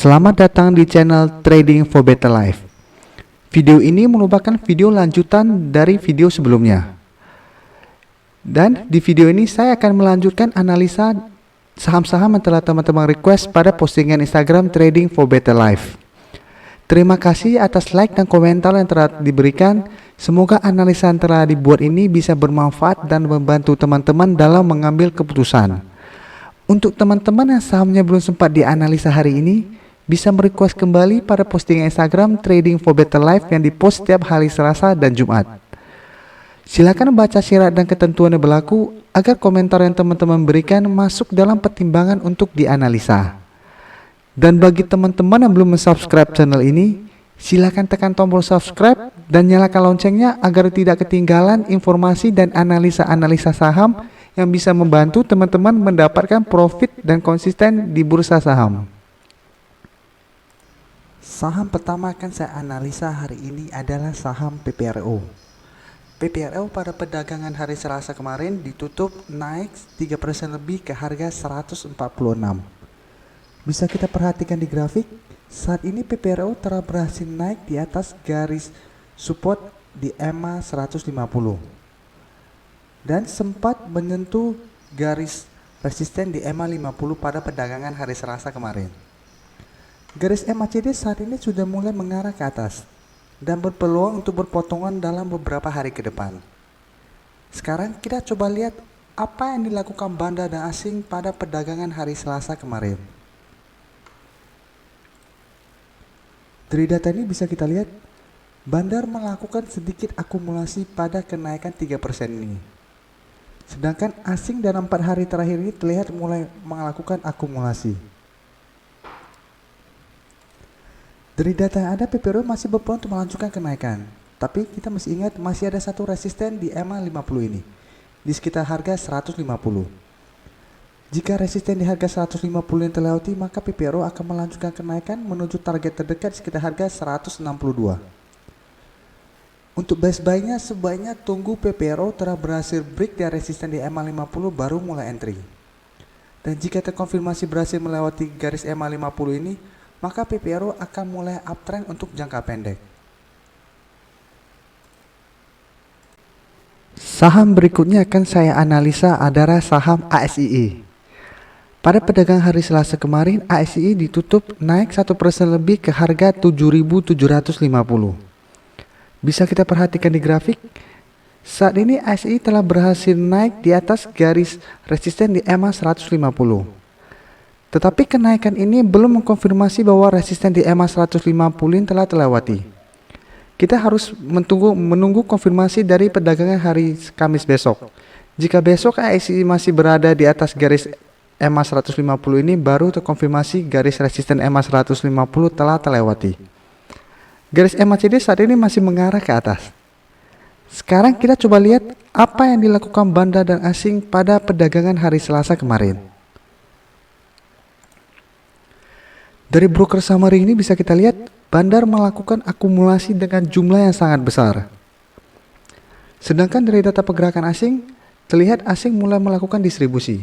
Selamat datang di channel Trading for Better Life. Video ini merupakan video lanjutan dari video sebelumnya. Dan di video ini saya akan melanjutkan analisa saham-saham yang telah teman-teman request pada postingan Instagram Trading for Better Life. Terima kasih atas like dan komentar yang telah diberikan. Semoga analisa yang telah dibuat ini bisa bermanfaat dan membantu teman-teman dalam mengambil keputusan. Untuk teman-teman yang sahamnya belum sempat dianalisa hari ini, bisa merequest kembali pada postingan Instagram Trading for Better Life yang dipost setiap hari Selasa dan Jumat. Silakan baca syarat dan ketentuan yang berlaku agar komentar yang teman-teman berikan masuk dalam pertimbangan untuk dianalisa. Dan bagi teman-teman yang belum subscribe channel ini, silakan tekan tombol subscribe dan nyalakan loncengnya agar tidak ketinggalan informasi dan analisa-analisa saham yang bisa membantu teman-teman mendapatkan profit dan konsisten di bursa saham. Saham pertama akan saya analisa hari ini adalah saham PPRO. PPRO pada perdagangan hari Selasa kemarin ditutup naik 3% lebih ke harga 146. Bisa kita perhatikan di grafik, saat ini PPRO telah berhasil naik di atas garis support di EMA 150 dan sempat menyentuh garis resisten di EMA 50 pada perdagangan hari Selasa kemarin. Garis MACD saat ini sudah mulai mengarah ke atas dan berpeluang untuk berpotongan dalam beberapa hari ke depan. Sekarang kita coba lihat apa yang dilakukan bandar dan asing pada perdagangan hari Selasa kemarin. Dari data ini bisa kita lihat bandar melakukan sedikit akumulasi pada kenaikan 3% ini. Sedangkan asing dalam 4 hari terakhir ini terlihat mulai melakukan akumulasi. Dari data yang ada, PPRO masih berpeluang untuk melanjutkan kenaikan. Tapi kita mesti ingat masih ada satu resisten di EMA 50 ini, di sekitar harga 150. Jika resisten di harga 150 yang terlewati, maka PPRO akan melanjutkan kenaikan menuju target terdekat di sekitar harga 162. Untuk base buy-nya sebaiknya tunggu PPRO telah berhasil break dari resisten di EMA 50 baru mulai entry. Dan jika terkonfirmasi berhasil melewati garis EMA 50 ini, maka PPRO akan mulai uptrend untuk jangka pendek. Saham berikutnya akan saya analisa adalah saham ASII. Pada perdagangan hari Selasa kemarin, ASII ditutup naik 1% lebih ke harga 7.750. Bisa kita perhatikan di grafik, saat ini ASII telah berhasil naik di atas garis resisten di EMA 150. Tetapi kenaikan ini belum mengkonfirmasi bahwa resisten di EMA 150 telah terlewati. Kita harus menunggu konfirmasi dari perdagangan hari Kamis besok. Jika besok ASI masih berada di atas garis EMA 150 ini, baru terkonfirmasi garis resisten EMA 150 telah terlewati. Garis MACD saat ini masih mengarah ke atas. Sekarang kita coba lihat apa yang dilakukan bandar dan asing pada perdagangan hari Selasa kemarin. Dari broker summary ini bisa kita lihat bandar melakukan akumulasi dengan jumlah yang sangat besar. Sedangkan dari data pergerakan asing, terlihat asing mulai melakukan distribusi.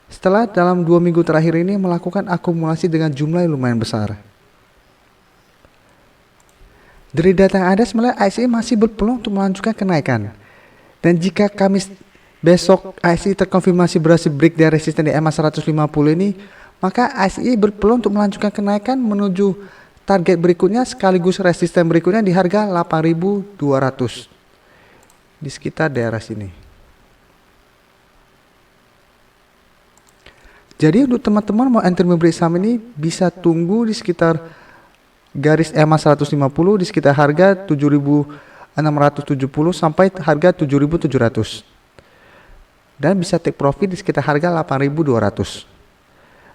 Setelah dalam 2 minggu terakhir ini melakukan akumulasi dengan jumlah yang lumayan besar. Dari data yang ada sebenarnya ASI masih berpeluang untuk melanjutkan kenaikan. Dan jika Kamis besok ASI terkonfirmasi berhasil break dari resisten di EMA 150 ini, maka ASI berpeluang untuk melanjutkan kenaikan menuju target berikutnya sekaligus resisten berikutnya di harga 8.200 di sekitar daerah sini. Jadi untuk teman-teman mau enter membeli saham ini bisa tunggu di sekitar garis EMA 150 di sekitar harga 7.670 sampai harga 7.700 dan bisa take profit di sekitar harga 8.200.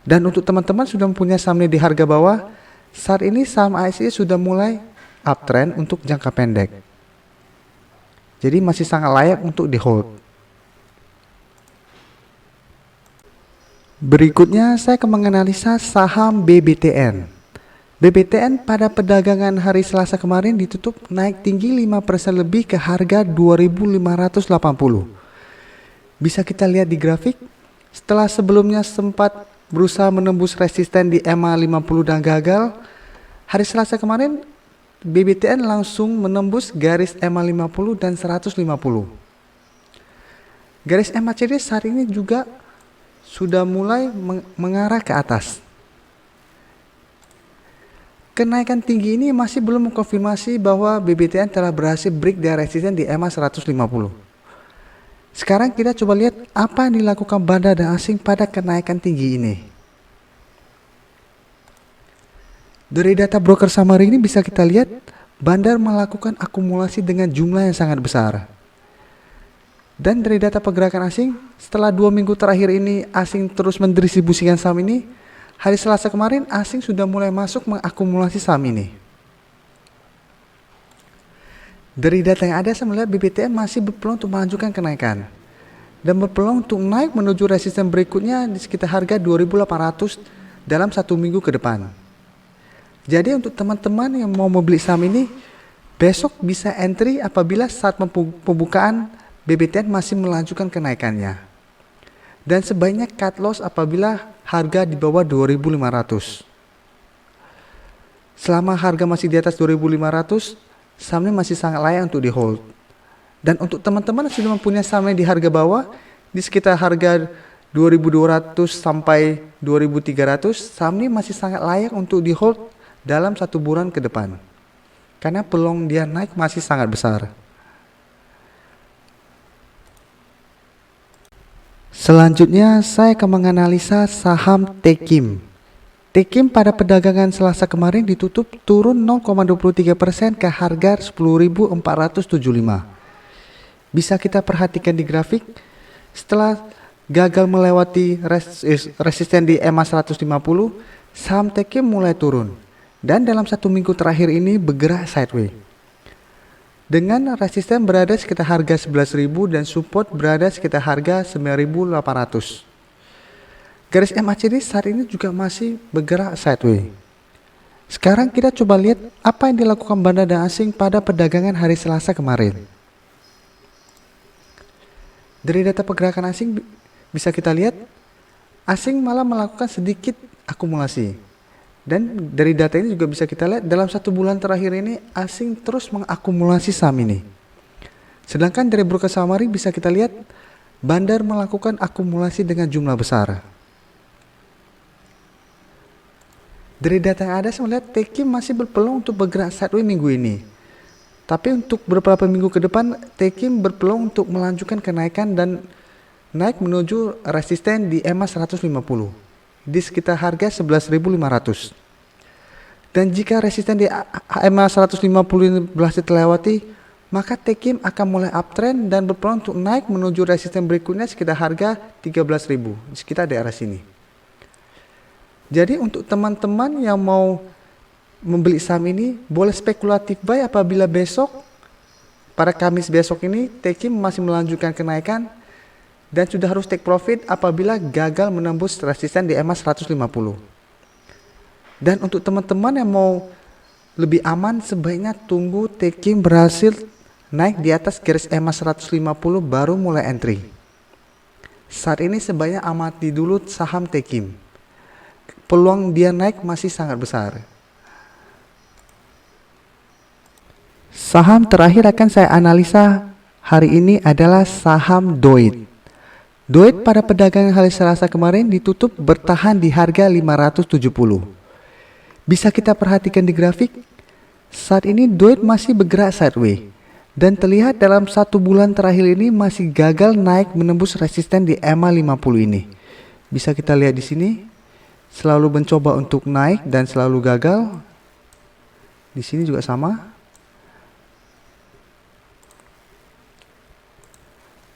Dan untuk teman-teman sudah mempunyai saham ini di harga bawah, saat ini saham ASI sudah mulai uptrend untuk jangka pendek. Jadi masih sangat layak untuk di hold. Berikutnya saya akan menganalisa saham BBTN. BBTN pada perdagangan hari Selasa kemarin ditutup naik tinggi 5% lebih ke harga 2.580. Bisa kita lihat di grafik, setelah sebelumnya sempat berusaha menembus resisten di EMA 50 dan gagal. Hari Selasa kemarin BBTN langsung menembus garis EMA 50 dan 150. Garis MACD saat ini juga sudah mulai mengarah ke atas. Kenaikan tinggi ini masih belum mengkonfirmasi bahwa BBTN telah berhasil break dari resisten di EMA 150. Sekarang kita coba lihat apa yang dilakukan bandar dan asing pada kenaikan tinggi ini. Dari data broker summary ini bisa kita lihat bandar melakukan akumulasi dengan jumlah yang sangat besar. Dan dari data pergerakan asing, setelah 2 minggu terakhir ini asing terus mendistribusikan saham ini, hari Selasa kemarin asing sudah mulai masuk mengakumulasi saham ini. Dari data yang ada saya melihat BBTN masih berpeluang untuk melanjutkan kenaikan dan berpeluang untuk naik menuju resisten berikutnya di sekitar harga 2.800 dalam 1 minggu ke depan. Jadi untuk teman-teman yang mau membeli saham ini, besok bisa entry apabila saat pembukaan BBTN masih melanjutkan kenaikannya. Dan sebaiknya cut loss apabila harga di bawah 2.500. Selama harga masih di atas 2.500, saham ini masih sangat layak untuk di hold. Dan untuk teman-teman yang sudah mempunyai saham di harga bawah, di sekitar harga 2.200 sampai 2.300, saham ini masih sangat layak untuk di hold dalam 1 bulan ke depan. Karena peluang dia naik masih sangat besar. Selanjutnya saya akan menganalisa saham Tekim. Tekim pada perdagangan Selasa kemarin ditutup turun 0,23% ke harga 10.475. Bisa kita perhatikan di grafik, setelah gagal melewati resisten di EMA 150, saham Tekim mulai turun dan dalam 1 minggu terakhir ini bergerak sideways. Dengan resisten berada sekitar harga 11.000 dan support berada sekitar harga 9.800. Garis MACD saat ini juga masih bergerak sideways. Sekarang kita coba lihat apa yang dilakukan bandar dan asing pada perdagangan hari Selasa kemarin. Dari data pergerakan asing bisa kita lihat asing malah melakukan sedikit akumulasi. Dan dari data ini juga bisa kita lihat dalam 1 bulan terakhir ini asing terus mengakumulasi saham ini. Sedangkan dari broker summary bisa kita lihat bandar melakukan akumulasi dengan jumlah besar. Dari data yang ada saya melihat Tekim masih berpeluang untuk bergerak sideways minggu ini. Tapi untuk beberapa minggu ke depan Tekim berpeluang untuk melanjutkan kenaikan dan naik menuju resisten di EMA 150. Di sekitar harga 11.500. Dan jika resisten di EMA 150 ini berhasil terlewati, maka Tekim akan mulai uptrend dan berpeluang untuk naik menuju resisten berikutnya sekitar harga 13.000, sekitar daerah sini. Jadi untuk teman-teman yang mau membeli saham ini, boleh spekulatif buy apabila besok, pada Kamis besok ini, Tekim masih melanjutkan kenaikan, dan sudah harus take profit apabila gagal menembus resisten di EMA 150. Dan untuk teman-teman yang mau lebih aman, sebaiknya tunggu Tekim berhasil naik di atas garis EMA 150 baru mulai entry. Saat ini sebaiknya amati dulu saham Tekim. Peluang dia naik masih sangat besar. Saham terakhir akan saya analisa hari ini adalah saham DOIT. DOIT pada perdagangan hari Selasa kemarin ditutup bertahan di harga 570. Bisa kita perhatikan di grafik, saat ini DOIT masih bergerak sideways dan terlihat dalam 1 bulan terakhir ini masih gagal naik menembus resisten di EMA 50 ini. Bisa kita lihat di sini, selalu mencoba untuk naik dan selalu gagal. Di sini juga sama.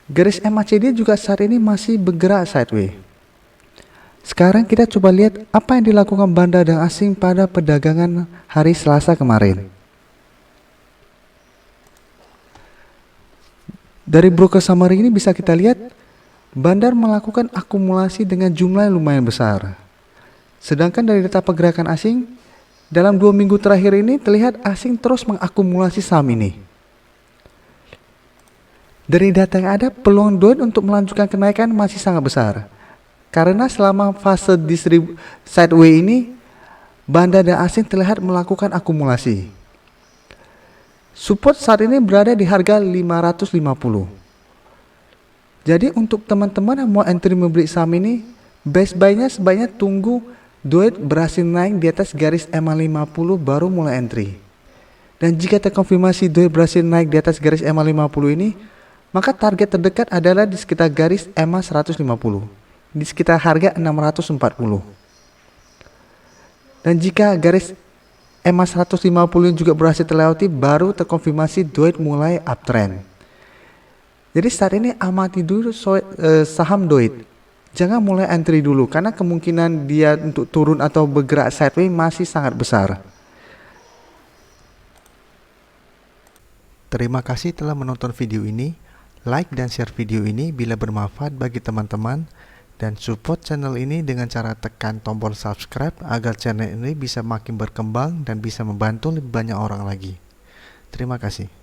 Garis MACD juga saat ini masih bergerak sideways. Sekarang kita coba lihat apa yang dilakukan bandar dan asing pada perdagangan hari Selasa kemarin. Dari broker summary ini bisa kita lihat bandar melakukan akumulasi dengan jumlah yang lumayan besar. Sedangkan dari data pergerakan asing, dalam 2 minggu terakhir ini terlihat asing terus mengakumulasi saham ini. Dari data yang ada, peluang DOIT untuk melanjutkan kenaikan masih sangat besar. karena selama fase sideways ini Banda dan asing terlihat melakukan akumulasi. Support saat ini berada di harga 550. Jadi untuk teman-teman yang mau entry membeli saham ini, best buy-nya sebaiknya tunggu duit berhasil naik di atas garis EMA 50 baru mulai entry. Dan jika terkonfirmasi duit berhasil naik di atas garis EMA 50 ini, maka target terdekat adalah di sekitar garis EMA 150, di sekitar harga 640. Dan jika garis EMA 150 juga berhasil terlewati, baru terkonfirmasi duit mulai uptrend. Jadi saat ini amati dulu saham duit. Jangan mulai entry dulu karena kemungkinan dia untuk turun atau bergerak sideways masih sangat besar. Terima kasih telah menonton video ini. Like dan share video ini bila bermanfaat bagi teman-teman, dan support channel ini dengan cara tekan tombol subscribe agar channel ini bisa makin berkembang dan bisa membantu lebih banyak orang lagi. Terima kasih.